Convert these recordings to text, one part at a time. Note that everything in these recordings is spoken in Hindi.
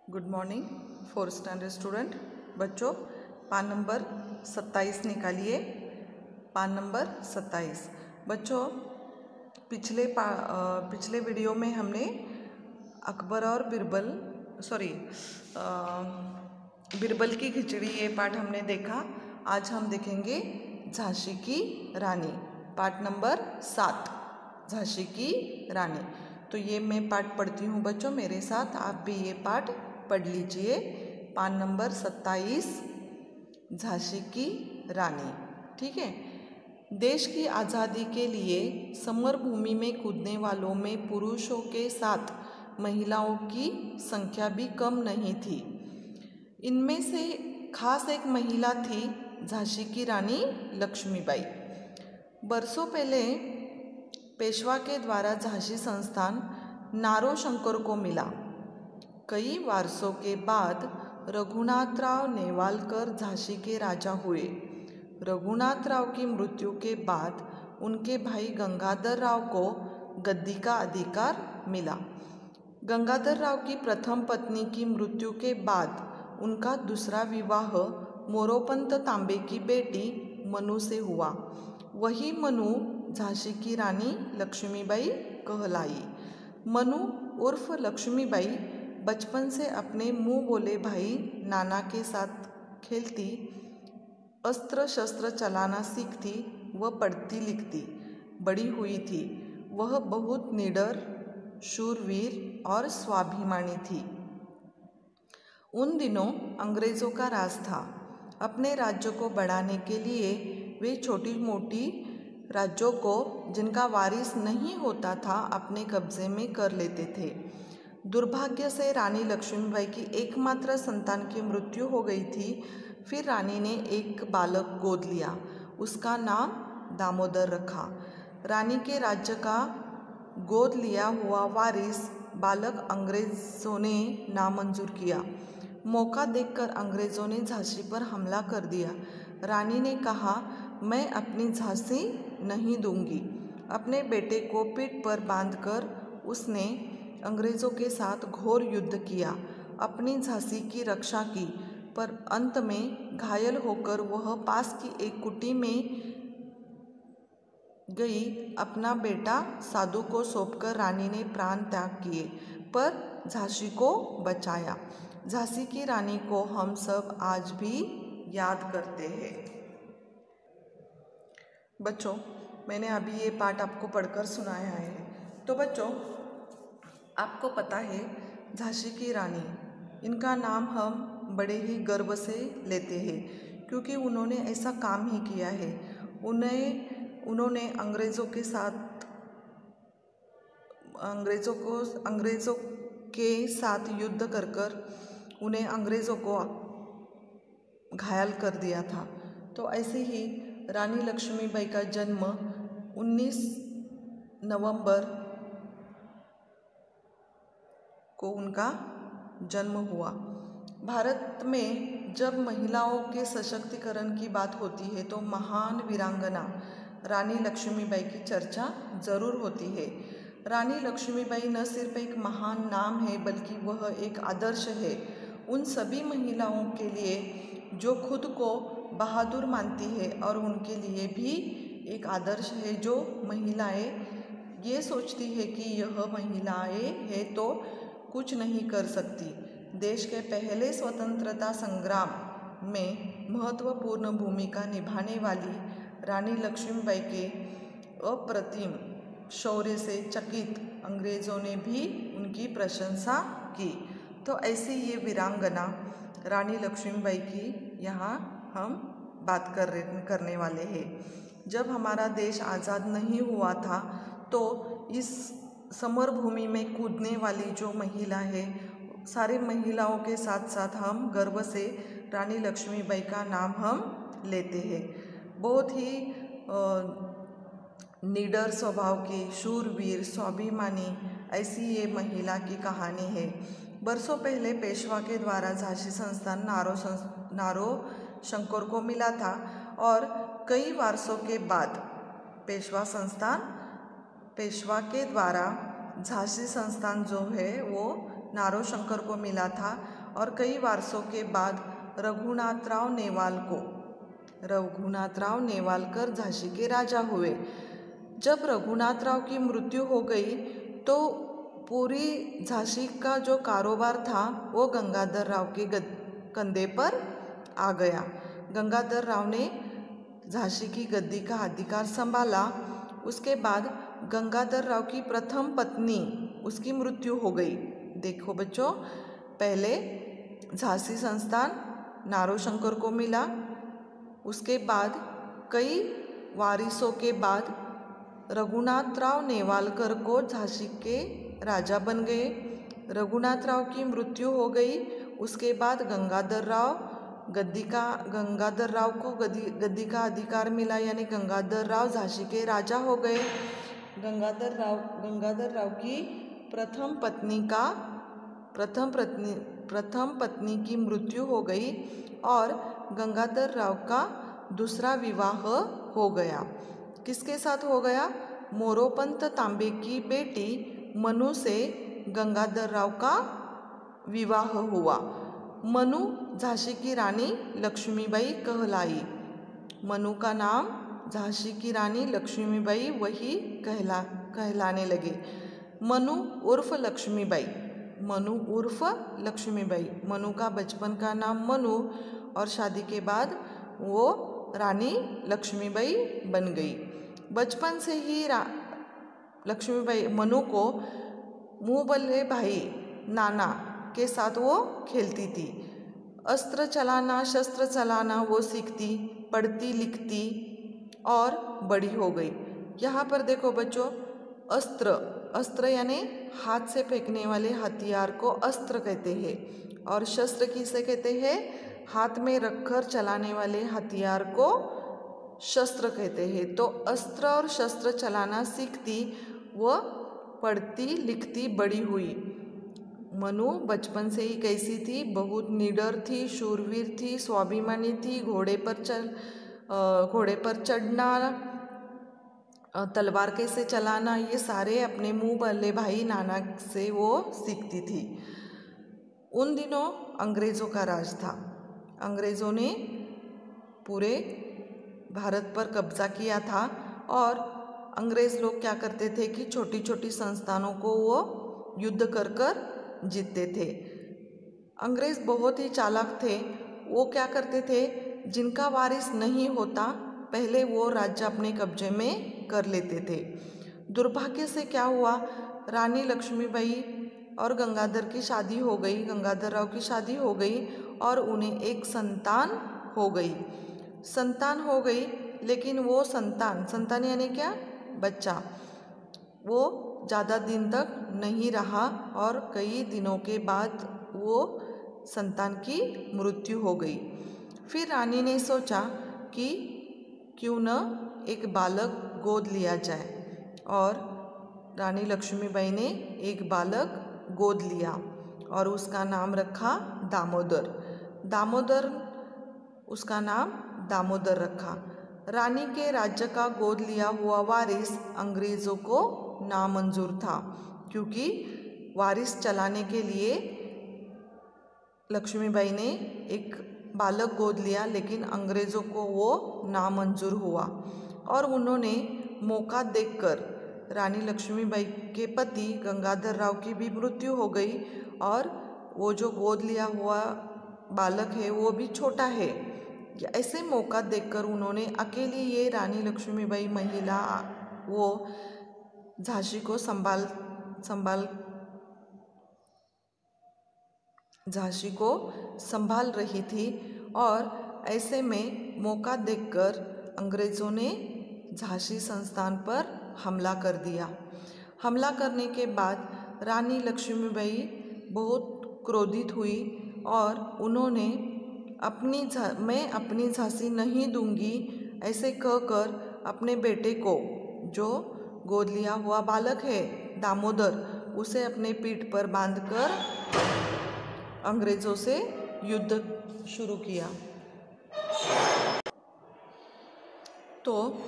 Good morning 4th standard student. बच्चों पान नंबर 27 निकालिए। पान नंबर 27। बच्चों पिछले वीडियो में हमने अकबर और बिरबल की खिचड़ी ये पाठ हमने देखा। आज हम देखेंगे झांसी की रानी, पाठ नंबर 7, झांसी की रानी। तो ये मैं पाठ पढ़ती हूँ बच्चों, मेरे साथ आप भी ये पाठ पढ़ लीजिए। पान नंबर 27, झांसी की रानी। ठीक है। देश की आज़ादी के लिए समर भूमि में कूदने वालों में पुरुषों के साथ महिलाओं की संख्या भी कम नहीं थी। इनमें से खास एक महिला थी झांसी की रानी लक्ष्मीबाई। बरसों पहले पेशवा के द्वारा झांसी संस्थान नारो शंकर को मिला। कई वर्षों के बाद रघुनाथराव नेवालकर झांसी के राजा हुए। रघुनाथराव की मृत्यु के बाद उनके भाई गंगाधर राव को गद्दी का अधिकार मिला। गंगाधर राव की प्रथम पत्नी की मृत्यु के बाद उनका दूसरा विवाह मोरोपंत तांबे की बेटी मनु से हुआ। वही मनु झांसी की रानी लक्ष्मीबाई कहलाई। मनु उर्फ लक्ष्मीबाई बचपन से अपने मुँह बोले भाई नाना के साथ खेलती, अस्त्र शस्त्र चलाना सीखती व पढ़ती लिखती बड़ी हुई थी। वह बहुत निडर, शूरवीर और स्वाभिमानी थी। उन दिनों अंग्रेज़ों का राज था। अपने राज्य को बढ़ाने के लिए वे छोटी मोटी राज्यों को जिनका वारिस नहीं होता था अपने कब्जे में कर लेते थे। दुर्भाग्य से रानी लक्ष्मीबाई की एकमात्र संतान की मृत्यु हो गई थी। फिर रानी ने एक बालक गोद लिया। उसका नाम दामोदर रखा। रानी के राज्य का गोद लिया हुआ वारिस बालक अंग्रेज़ों ने नामंजूर किया। मौका देखकर अंग्रेज़ों ने झांसी पर हमला कर दिया। रानी ने कहा, मैं अपनी झांसी नहीं दूंगी। अपने बेटे को पीठ पर बांधकर उसने अंग्रेज़ों के साथ घोर युद्ध किया, अपनी झांसी की रक्षा की, पर अंत में घायल होकर वह पास की एक कुटी में गई। अपना बेटा साधु को सौंपकर रानी ने प्राण त्याग किए, पर झांसी को बचाया। झांसी की रानी को हम सब आज भी याद करते हैं। बच्चों मैंने अभी ये पाठ आपको पढ़कर सुनाया है। तो बच्चों आपको पता है झांसी की रानी, इनका नाम हम बड़े ही गर्व से लेते हैं क्योंकि उन्होंने ऐसा काम ही किया है। उन्होंने अंग्रेज़ों के साथ युद्ध कर उन्हें अंग्रेज़ों को घायल कर दिया था। तो ऐसे ही रानी लक्ष्मीबाई का जन्म 19 नवंबर को उनका जन्म हुआ। भारत में जब महिलाओं के सशक्तिकरण की बात होती है तो महान वीरांगना रानी लक्ष्मीबाई की चर्चा ज़रूर होती है। रानी लक्ष्मीबाई न सिर्फ एक महान नाम है बल्कि वह एक आदर्श है उन सभी महिलाओं के लिए जो खुद को बहादुर मानती है, और उनके लिए भी एक आदर्श है जो महिलाएं ये सोचती है कि यह महिलाएं है तो कुछ नहीं कर सकती। देश के पहले स्वतंत्रता संग्राम में महत्वपूर्ण भूमिका निभाने वाली रानी लक्ष्मीबाई के अप्रतिम शौर्य से चकित अंग्रेज़ों ने भी उनकी प्रशंसा की। तो ऐसे ये वीरांगना रानी लक्ष्मीबाई की यहाँ हम बात करने वाले हैं। जब हमारा देश आज़ाद नहीं हुआ था तो इस समर भूमि में कूदने वाली जो महिला है, सारी महिलाओं के साथ साथ हम गर्व से रानी लक्ष्मीबाई का नाम हम लेते हैं। बहुत ही निडर स्वभाव की, शूरवीर, स्वाभिमानी ऐसी ये महिला की कहानी है। बरसों पहले पेशवा के द्वारा झांसी संस्थान नारो शंकर को मिला था और कई वर्षों के बाद पेशवा के द्वारा झांसी संस्थान जो है वो नारोशंकर को मिला था और कई वर्षों के बाद रघुनाथराव नेवालकर झांसी के राजा हुए। जब रघुनाथराव की मृत्यु हो गई तो पूरी झांसी का जो कारोबार था वो गंगाधर राव के कंधे पर आ गया। गंगाधर राव ने झांसी की गद्दी का अधिकार संभाला। उसके बाद गंगाधर राव की प्रथम पत्नी उसकी मृत्यु हो गई। देखो बच्चों, पहले झांसी संस्थान नारोशंकर को मिला, उसके बाद कई वारिसों के बाद रघुनाथराव नेवालकर को झांसी के राजा बन गए। रघुनाथराव की मृत्यु हो गई, उसके बाद गंगाधर राव को गद्दी का अधिकार मिला, यानी गंगाधर राव झांसी के राजा हो गए। गंगाधर राव की प्रथम पत्नी की मृत्यु हो गई और गंगाधर राव का दूसरा विवाह हो गया। किसके साथ हो गया? मोरोपंत तांबे की बेटी मनु से गंगाधर राव का विवाह हुआ। मनु झांसी की रानी लक्ष्मीबाई कहलाई। मनु का नाम झांसी की रानी लक्ष्मीबाई वही कहलाने लगे। मनु उर्फ लक्ष्मीबाई। मनु का बचपन का नाम मनु और शादी के बाद वो रानी लक्ष्मीबाई बन गई। बचपन से ही लक्ष्मीबाई मनु को मुँह बल्ले भाई नाना के साथ वो खेलती थी। अस्त्र चलाना, शस्त्र चलाना वो सीखती, पढ़ती लिखती और बड़ी हो गई। यहाँ पर देखो बच्चों, अस्त्र यानी हाथ से फेंकने वाले हथियार को अस्त्र कहते हैं और शस्त्र किसे कहते हैं? हाथ में रखकर चलाने वाले हथियार को शस्त्र कहते हैं। तो अस्त्र और शस्त्र चलाना सीखती, वह पढ़ती लिखती बड़ी हुई। मनु बचपन से ही कैसी थी? बहुत निडर थी, शूरवीर थी, स्वाभिमानी थी। घोड़े पर चढ़ना, तलवार कैसे चलाना, ये सारे अपने मुँह बल्ले भाई नाना से वो सीखती थी। उन दिनों अंग्रेज़ों का राज था। अंग्रेज़ों ने पूरे भारत पर कब्जा किया था और अंग्रेज़ लोग क्या करते थे कि छोटी छोटी संस्थानों को वो युद्ध कर जीतते थे। अंग्रेज़ बहुत ही चालाक थे। वो क्या करते थे, जिनका वारिस नहीं होता पहले वो राज्य अपने कब्जे में कर लेते थे। दुर्भाग्य से क्या हुआ, रानी लक्ष्मीबाई और गंगाधर की शादी हो गई, गंगाधर राव की शादी हो गई और उन्हें एक संतान हो गई। लेकिन वो संतान यानी क्या? बच्चा, वो ज़्यादा दिन तक नहीं रहा और कई दिनों के बाद वो संतान की मृत्यु हो गई। फिर रानी ने सोचा कि क्यों न एक बालक गोद लिया जाए और रानी लक्ष्मीबाई ने एक बालक गोद लिया और उसका नाम रखा दामोदर। उसका नाम दामोदर रखा। रानी के राज्य का गोद लिया हुआ वारिस अंग्रेज़ों को नामंजूर था, क्योंकि वारिस चलाने के लिए लक्ष्मीबाई ने एक बालक गोद लिया, लेकिन अंग्रेज़ों को वो नामंजूर हुआ और उन्होंने मौका देखकर, रानी लक्ष्मीबाई के पति गंगाधर राव की भी मृत्यु हो गई और वो जो गोद लिया हुआ बालक है वो भी छोटा है। ऐसे मौका देखकर उन्होंने अकेली ये रानी लक्ष्मीबाई महिला वो झांसी को संभाल रही थी और ऐसे में मौका देखकर अंग्रेज़ों ने झांसी संस्थान पर हमला कर दिया। हमला करने के बाद रानी लक्ष्मीबाई बहुत क्रोधित हुई और उन्होंने मैं अपनी झांसी नहीं दूंगी ऐसे कहकर अपने बेटे को, जो गोद लिया हुआ बालक है दामोदर, उसे अपने पीठ पर बांधकर अंग्रेज़ों से युद्ध शुरू किया। तो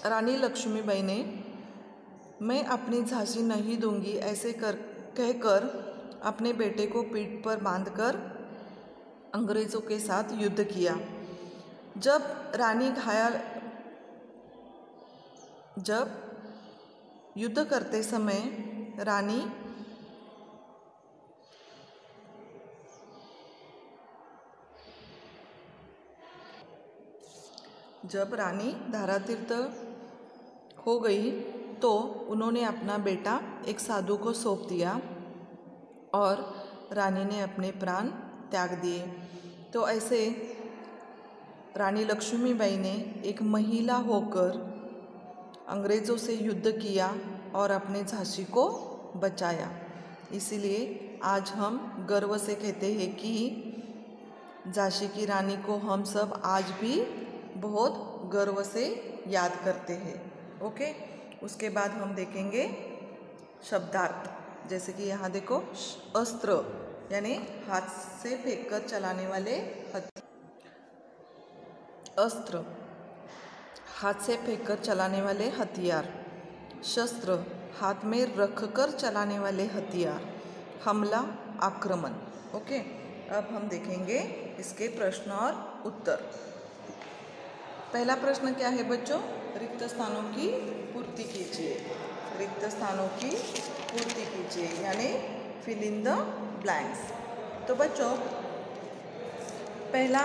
रानी लक्ष्मीबाई ने मैं अपनी झांसी नहीं दूंगी ऐसे कहकर अपने बेटे को पीठ पर बांधकर अंग्रेज़ों के साथ युद्ध किया। जब युद्ध करते समय रानी धारातीर्थ हो गई तो उन्होंने अपना बेटा एक साधु को सौंप दिया और रानी ने अपने प्राण त्याग दिए। तो ऐसे रानी लक्ष्मीबाई ने एक महिला होकर अंग्रेज़ों से युद्ध किया और अपने झांसी को बचाया। इसीलिए आज हम गर्व से कहते हैं कि झांसी की रानी को हम सब आज भी बहुत गर्व से याद करते हैं। ओके, उसके बाद हम देखेंगे शब्दार्थ। जैसे कि यहाँ देखो, अस्त्र यानी हाथ से फेंककर चलाने वाले अस्त्र, हाथ से फेंककर चलाने वाले हथियार। शस्त्र, हाथ में रखकर चलाने वाले हथियार। हमला, आक्रमण। ओके, अब हम देखेंगे इसके प्रश्न और उत्तर। पहला प्रश्न क्या है बच्चों? रिक्त स्थानों की पूर्ति कीजिए। रिक्त स्थानों की पूर्ति कीजिए यानी फिल इन द ब्लैंक्स। तो बच्चों, पहला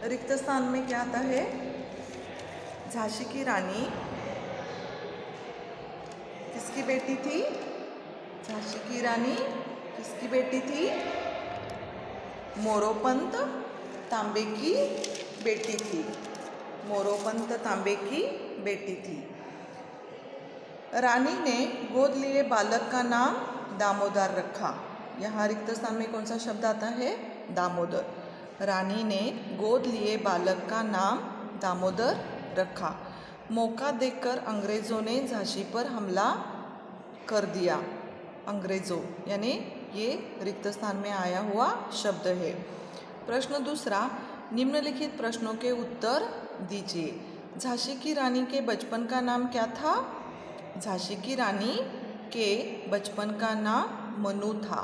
रिक्त स्थान में क्या आता है? झांसी की रानी किसकी बेटी थी? झांसी की रानी किसकी बेटी थी? मोरोपंत तांबे की बेटी थी। मोरोपंत तांबे की बेटी थी। रानी ने गोद लिए बालक का नाम दामोदर रखा। यहाँ रिक्त स्थान में कौन सा शब्द आता है? दामोदर। रानी ने गोद लिए बालक का नाम दामोदर रखा। मौका देखकर अंग्रेज़ों ने झांसी पर हमला कर दिया। अंग्रेज़ों यानी ये रिक्त स्थान में आया हुआ शब्द है। प्रश्न दूसरा, निम्नलिखित प्रश्नों के उत्तर दीजिए। झांसी की रानी के बचपन का नाम क्या था? झांसी की रानी के बचपन का नाम मनु था।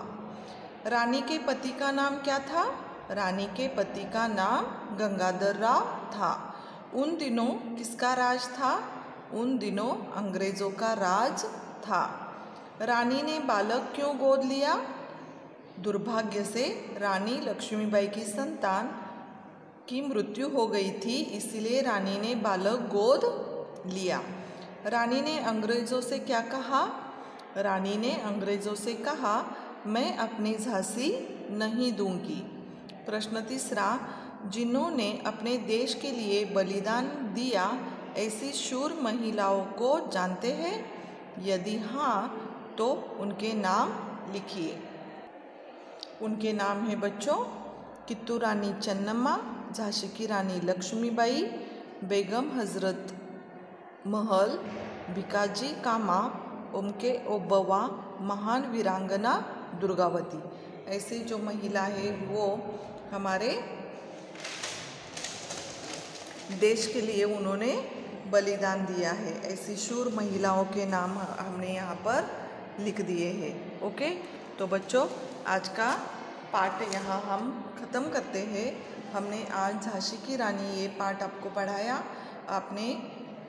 रानी के पति का नाम क्या था? रानी के पति का नाम गंगाधर राव था। उन दिनों किसका राज था? उन दिनों अंग्रेज़ों का राज था। रानी ने बालक क्यों गोद लिया? दुर्भाग्य से रानी लक्ष्मीबाई की संतान की मृत्यु हो गई थी, इसलिए रानी ने बालक गोद लिया। रानी ने अंग्रेज़ों से क्या कहा? रानी ने अंग्रेज़ों से कहा, मैं अपनी झांसी नहीं दूंगी। प्रश्न तीसरा, जिन्होंने अपने देश के लिए बलिदान दिया ऐसी शूर महिलाओं को जानते हैं? यदि हाँ तो उनके नाम लिखिए। उनके नाम है बच्चों, कित्तू रानी चन्नम्मा, झांसी की रानी लक्ष्मीबाई, बेगम हजरत महल, भिकाजी कामा, उमके ओबव्वा, महान वीरांगना दुर्गावती। ऐसी जो महिला है वो हमारे देश के लिए उन्होंने बलिदान दिया है। ऐसी शूर महिलाओं के नाम हमने यहाँ पर लिख दिए हैं। ओके, तो बच्चों आज का पाठ यहाँ हम ख़त्म करते हैं। हमने आज झांसी की रानी ये पाठ आपको पढ़ाया।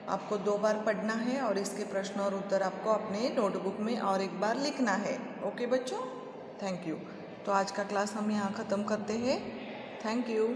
आपको 2 बार पढ़ना है और इसके प्रश्न और उत्तर आपको अपने नोटबुक में और एक बार लिखना है। ओके बच्चों, थैंक यू। तो आज का क्लास हम यहाँ ख़त्म करते हैं। Thank you.